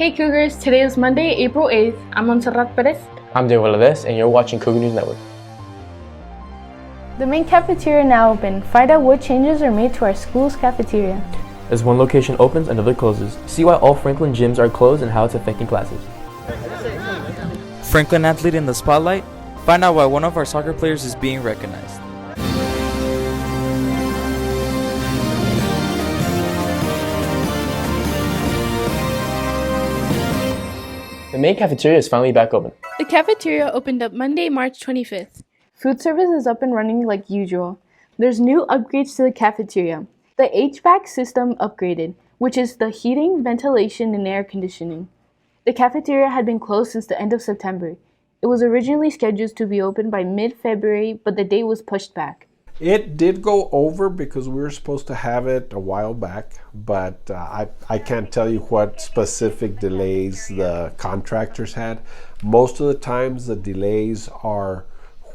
Hey Cougars, today is Monday, April 8th. I'm Montserrat Perez. I'm Diego Valadez, and you're watching Cougar News Network. The main cafeteria now open. Find out what changes are made to our school's cafeteria. As one location opens, another closes. See why all Franklin gyms are closed and how it's affecting classes. Franklin athlete in the spotlight? Find out why one of our soccer players is being recognized. The main cafeteria is finally back open. The cafeteria opened up Monday, March 25th. Food service is up and running like usual. There's new upgrades to the cafeteria. The HVAC system upgraded, which is the heating, ventilation, and air conditioning. The cafeteria had been closed since the end of September. It was originally scheduled to be open by mid-February, but the date was pushed back. It did go over because we were supposed to have it a while back, but I can't tell you what specific delays the contractors had. Most of the times the delays are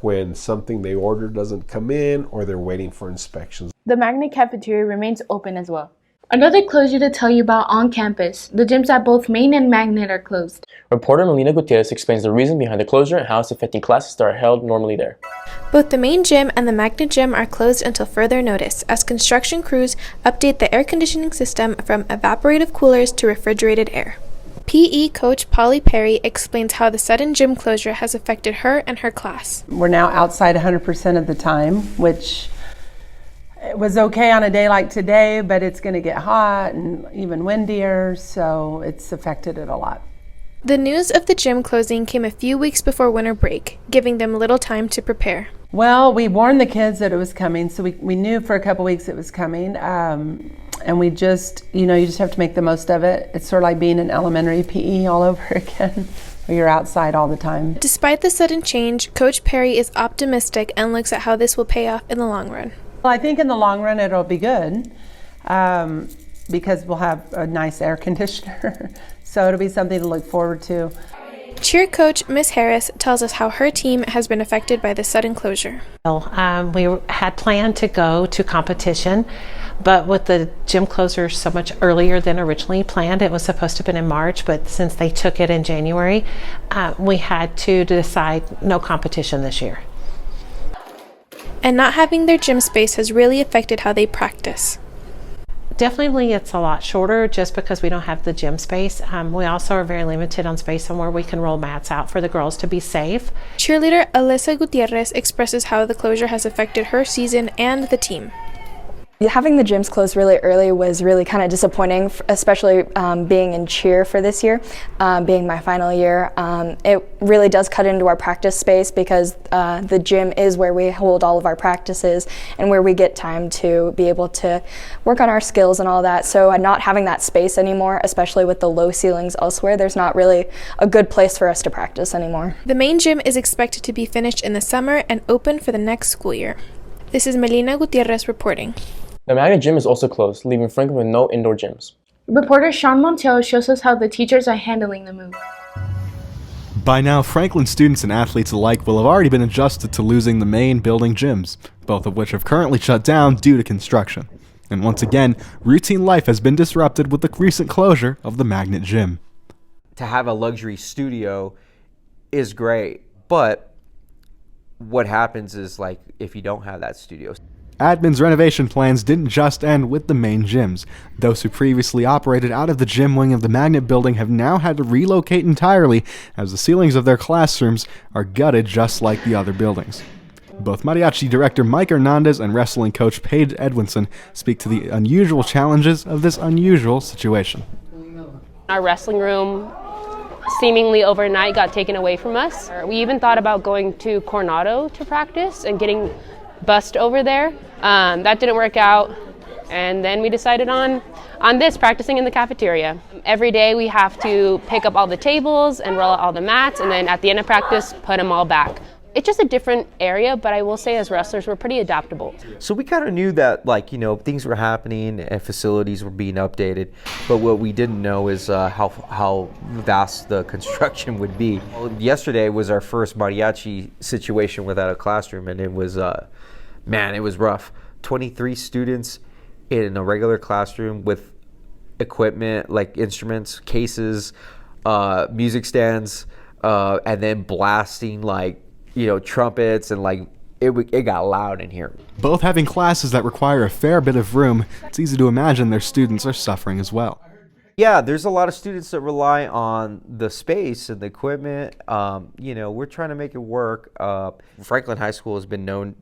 when something they ordered doesn't come in or they're waiting for inspections. The Magnet Cafeteria remains open as well. Another closure to tell you about on campus. The gyms at both Main and Magnet are closed. Reporter Melina Gutierrez explains the reason behind the closure and how it's affecting classes that are held normally there. Both the main gym and the Magnet gym are closed until further notice as construction crews update the air conditioning system from evaporative coolers to refrigerated air. PE coach Polly Perry explains how the sudden gym closure has affected her and her class. We're now outside 100% of the time, which it was okay on a day like today, but it's going to get hot and even windier, so it's affected it a lot. The news of the gym closing came a few weeks before winter break, giving them little time to prepare. Well, we warned the kids that it was coming, so we knew for a couple weeks it was coming, and we just, you just have to make the most of it. It's sort of like being in elementary PE all over again, where you're outside all the time. Despite the sudden change, Coach Perry is optimistic and looks at how this will pay off in the long run. Well, I think in the long run it'll be good because we'll have a nice air conditioner. So it'll be something to look forward to. Cheer coach Miss Harris tells us how her team has been affected by the sudden closure. We had planned to go to competition, but with the gym closure so much earlier than originally planned, it was supposed to have been in March, but since they took it in January, we had to decide no competition this year. And not having their gym space has really affected how they practice. Definitely it's a lot shorter just because we don't have the gym space. We also are very limited on space on where we can roll mats out for the girls to be safe. Cheerleader Alyssa Gutierrez expresses how the closure has affected her season and the team. Having the gyms closed really early was really kind of disappointing, especially being in cheer for this year, being my final year. It really does cut into our practice space because the gym is where we hold all of our practices and where we get time to be able to work on our skills and all that. So not having that space anymore, especially with the low ceilings elsewhere, there's not really a good place for us to practice anymore. The main gym is expected to be finished in the summer and open for the next school year. This is Melina Gutierrez reporting. The Magnet gym is also closed, leaving Franklin with no indoor gyms. Reporter Sean Montiel shows us how the teachers are handling the move. By now, Franklin students and athletes alike will have already been adjusted to losing the main building gyms, both of which have currently shut down due to construction. And once again, routine life has been disrupted with the recent closure of the Magnet gym. To have a luxury studio is great, but what happens is if you don't have that studio. Admin's renovation plans didn't just end with the main gyms. Those who previously operated out of the gym wing of the Magnet building have now had to relocate entirely as the ceilings of their classrooms are gutted just like the other buildings. Both mariachi director Mike Hernandez and wrestling coach Paige Edwinson speak to the unusual challenges of this unusual situation. Our wrestling room seemingly overnight got taken away from us. We even thought about going to Coronado to practice and getting bused over there. That didn't work out, and then we decided on this, practicing in the cafeteria. Every day we have to pick up all the tables and roll out all the mats, and then at the end of practice put them all back. It's just a different area, but I will say as wrestlers we're pretty adaptable. So we kind of knew that things were happening and facilities were being updated, but what we didn't know is how vast the construction would be. Yesterday was our first mariachi situation without a classroom, and it was it was rough. 23 students in a regular classroom with equipment, like instruments, cases, music stands, and then blasting like, trumpets, and like it got loud in here. Both having classes that require a fair bit of room, it's easy to imagine their students are suffering as well. Yeah, there's a lot of students that rely on the space and the equipment. We're trying to make it work. Franklin High School has been known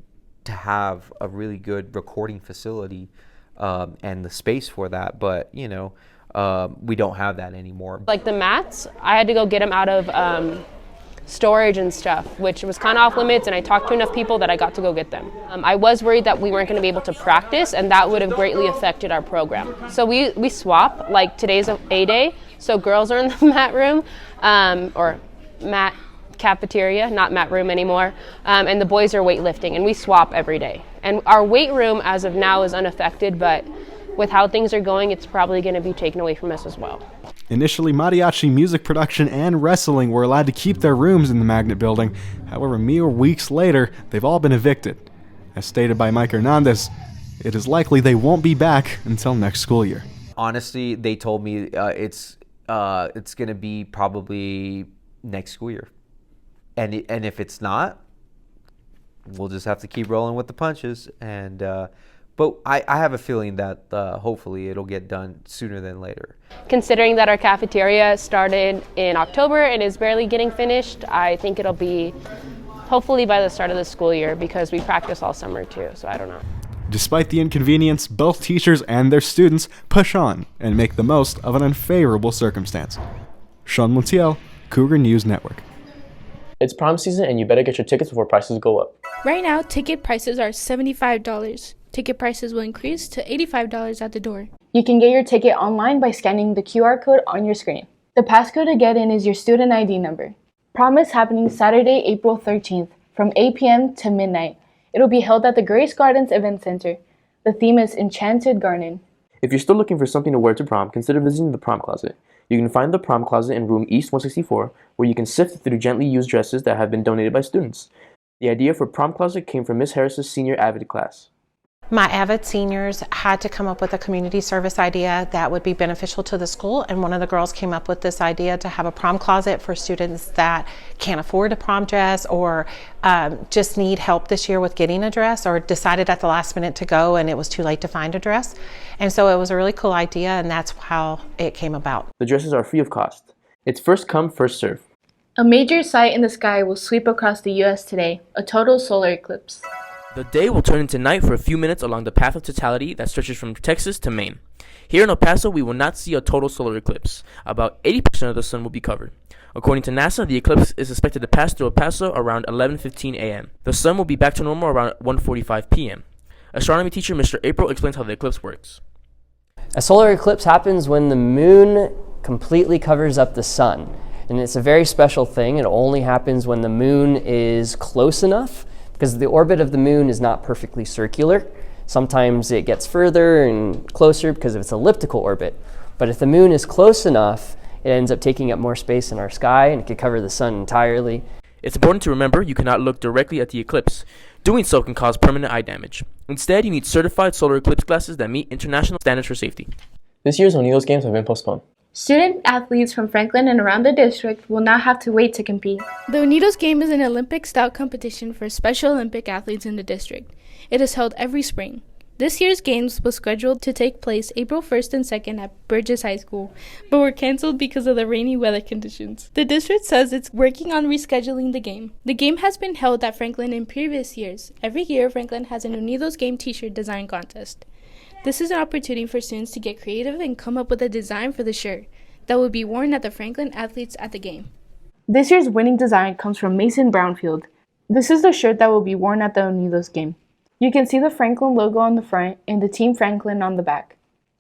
to have a really good recording facility and the space for that, but we don't have that anymore. Like the mats, I had to go get them out of storage and stuff, which was kind of off limits, and I talked to enough people that I got to go get them. I was worried that we weren't going to be able to practice, and that would have greatly affected our program. So we swap, like today's A day, so girls are in the mat room, or mat cafeteria, not mat room anymore, and the boys are weightlifting, and we swap every day. And our weight room as of now is unaffected, but with how things are going, it's probably going to be taken away from us as well. Initially, mariachi music production and wrestling were allowed to keep their rooms in the Magnet building. However, mere weeks later, they've all been evicted. As stated by Mike Hernandez, it is likely they won't be back until next school year. Honestly, they told me it's going to be probably next school year. And if it's not, we'll just have to keep rolling with the punches. But I have a feeling that hopefully it'll get done sooner than later. Considering that our cafeteria started in October and is barely getting finished, I think it'll be hopefully by the start of the school year, because we practice all summer too, so I don't know. Despite the inconvenience, both teachers and their students push on and make the most of an unfavorable circumstance. Sean Montiel, Cougar News Network. It's prom season and you better get your tickets before prices go up. Right now, ticket prices are $75. Ticket prices will increase to $85 at the door. You can get your ticket online by scanning the QR code on your screen. The passcode to get in is your student ID number. Prom is happening Saturday, April 13th from 8 p.m. to midnight. It'll be held at the Grace Gardens Event Center. The theme is Enchanted Garden. If you're still looking for something to wear to prom, consider visiting the prom closet. You can find the prom closet in room East 164, where you can sift through gently used dresses that have been donated by students. The idea for prom closet came from Miss Harris's senior Avid class. My Avid seniors had to come up with a community service idea that would be beneficial to the school, and one of the girls came up with this idea to have a prom closet for students that can't afford a prom dress, or just need help this year with getting a dress, or decided at the last minute to go and it was too late to find a dress. And so it was a really cool idea, and that's how it came about. The dresses are free of cost. It's first come, first serve. A major sight in the sky will sweep across the U.S. today, a total solar eclipse. The day will turn into night for a few minutes along the path of totality that stretches from Texas to Maine. Here in El Paso, we will not see a total solar eclipse. About 80% of the sun will be covered. According to NASA, the eclipse is expected to pass through El Paso around 11:15 a.m. The sun will be back to normal around 1:45 p.m. Astronomy teacher Mr. April explains how the eclipse works. A solar eclipse happens when the moon completely covers up the sun. And it's a very special thing. It only happens when the moon is close enough, because the orbit of the moon is not perfectly circular. Sometimes it gets further and closer because of its elliptical orbit. But if the moon is close enough, it ends up taking up more space in our sky and it can cover the sun entirely. It's important to remember you cannot look directly at the eclipse. Doing so can cause permanent eye damage. Instead, you need certified solar eclipse glasses that meet international standards for safety. This year's Unidos games have been postponed. Student athletes from Franklin and around the district will not have to wait to compete. The Unidos game is an Olympic-style competition for Special Olympic athletes in the district. It is held every spring. This year's games was scheduled to take place April 1st and 2nd at Burgess High School, but were canceled because of the rainy weather conditions. The district says it's working on rescheduling the game. The game has been held at Franklin in previous years. Every year, Franklin has an Unidos game t-shirt design contest. This is an opportunity for students to get creative and come up with a design for the shirt that will be worn at the Franklin athletes at the game. This year's winning design comes from Mason Brownfield. This is the shirt that will be worn at the Unidos game. You can see the Franklin logo on the front and the Team Franklin on the back.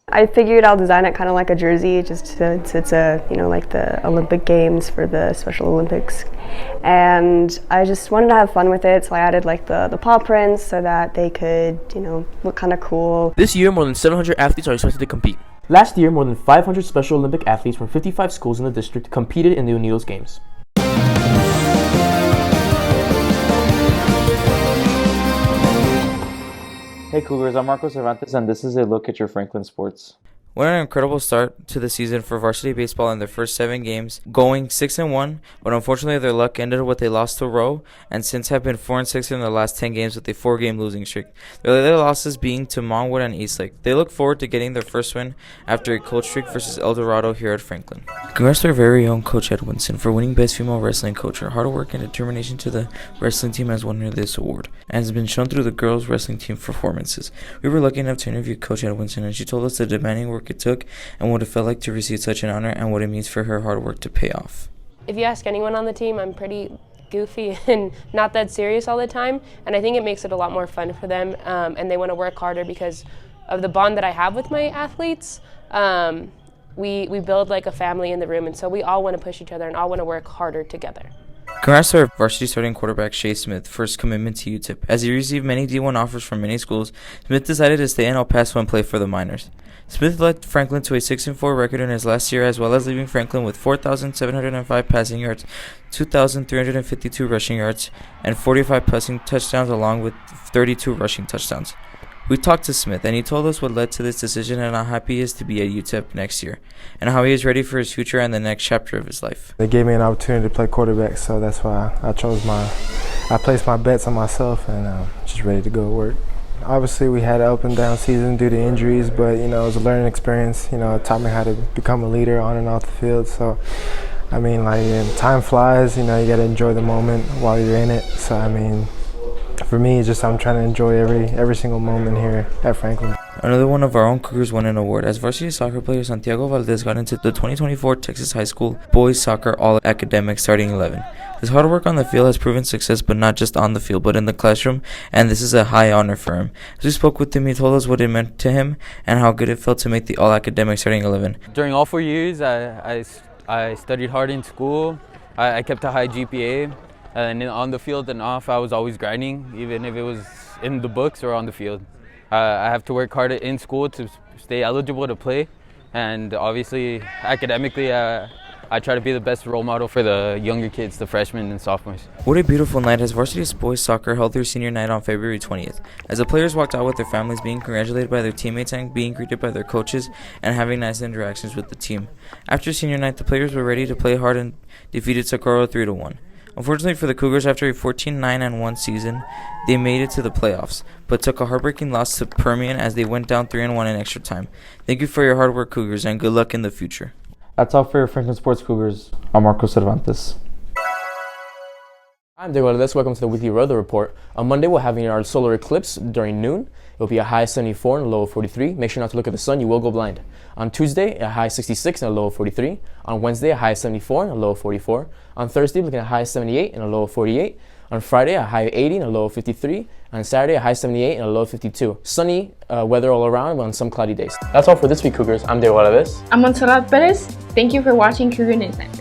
I figured I'll design it kind of like a jersey, just since it's like the Olympic Games for the Special Olympics. And I just wanted to have fun with it, so I added like the paw prints so that they could, look kind of cool. This year, more than 700 athletes are expected to compete. Last year, more than 500 Special Olympic athletes from 55 schools in the district competed in the Unidos Games. Hey Cougars, I'm Marco Cervantes and this is a look at your Franklin sports. What an incredible start to the season for varsity baseball in their first 7 games, going 6-1, but unfortunately their luck ended with a loss to Rowe, and since have been 4-6 in their last 10 games with a 4-game losing streak. Their later losses being to Monwood and Eastlake. They look forward to getting their first win after a cold streak versus El Dorado here at Franklin. Congrats to our very own Coach Edwinson for winning Best Female Wrestling Coach. Her hard work and determination to the wrestling team has won her this award, and has been shown through the girls' wrestling team performances. We were lucky enough to interview Coach Edwinson, and she told us the demanding work it took and what it felt like to receive such an honor and what it means for her hard work to pay off. If you ask anyone on the team, I'm pretty goofy and not that serious all the time, and I think it makes it a lot more fun for them, and they want to work harder because of the bond that I have with my athletes. We build like a family in the room, and so we all want to push each other and all want to work harder together. Congrats to our varsity starting quarterback Shea Smith for his commitment to UTEP. As he received many D1 offers from many schools, Smith decided to stay in El Paso and play for the Miners. Smith led Franklin to a 6-4 record in his last year, as well as leaving Franklin with 4,705 passing yards, 2,352 rushing yards, and 45 passing touchdowns, along with 32 rushing touchdowns. We talked to Smith, and he told us what led to this decision and how happy he is to be at UTEP next year, and how he is ready for his future and the next chapter of his life. They gave me an opportunity to play quarterback, so that's why I placed my bets on myself, and just ready to go to work. Obviously, we had an up and down season due to injuries, but it was a learning experience. It taught me how to become a leader on and off the field. So, time flies. You got to enjoy the moment while you're in it. So, for me, it's just I'm trying to enjoy every single moment here at Franklin. Another one of our own Cougars won an award, as varsity soccer player Santiago Valdez got into the 2024 Texas High School Boys Soccer All-Academic Starting 11. His hard work on the field has proven success, but not just on the field, but in the classroom, and this is a high honor for him. As we spoke with him, he told us what it meant to him and how good it felt to make the All-Academic Starting 11. During all 4 years, I studied hard in school. I kept a high GPA. And on the field and off, I was always grinding, even if it was in the books or on the field. I have to work hard in school to stay eligible to play, and obviously academically, I try to be the best role model for the younger kids, the freshmen and sophomores. What a beautiful night as varsity boys soccer held their senior night on February 20th, as the players walked out with their families being congratulated by their teammates and being greeted by their coaches and having nice interactions with the team. After senior night, the players were ready to play hard and defeated Socorro 3-1. Unfortunately for the Cougars, after a 14-9-1 season, they made it to the playoffs, but took a heartbreaking loss to Permian as they went down 3-1 in extra time. Thank you for your hard work, Cougars, and good luck in the future. That's all for your Franklin Sports Cougars. I'm Marco Cervantes. I'm Diego Valdez. Welcome to the weekly weather report. On Monday, we're having our solar eclipse during noon. It will be a high of 74 and a low of 43. Make sure not to look at the sun. You will go blind. On Tuesday, a high of 66 and a low of 43. On Wednesday, a high of 74 and a low of 44. On Thursday, we're looking at a high of 78 and a low of 48. On Friday, a high of 80 and a low of 53. On Saturday, a high of 78 and a low of 52. Sunny weather all around on some cloudy days. That's all for this week, Cougars. I'm Diego Valdez. I'm Montserrat Perez. Thank you for watching Cougar Newsnet.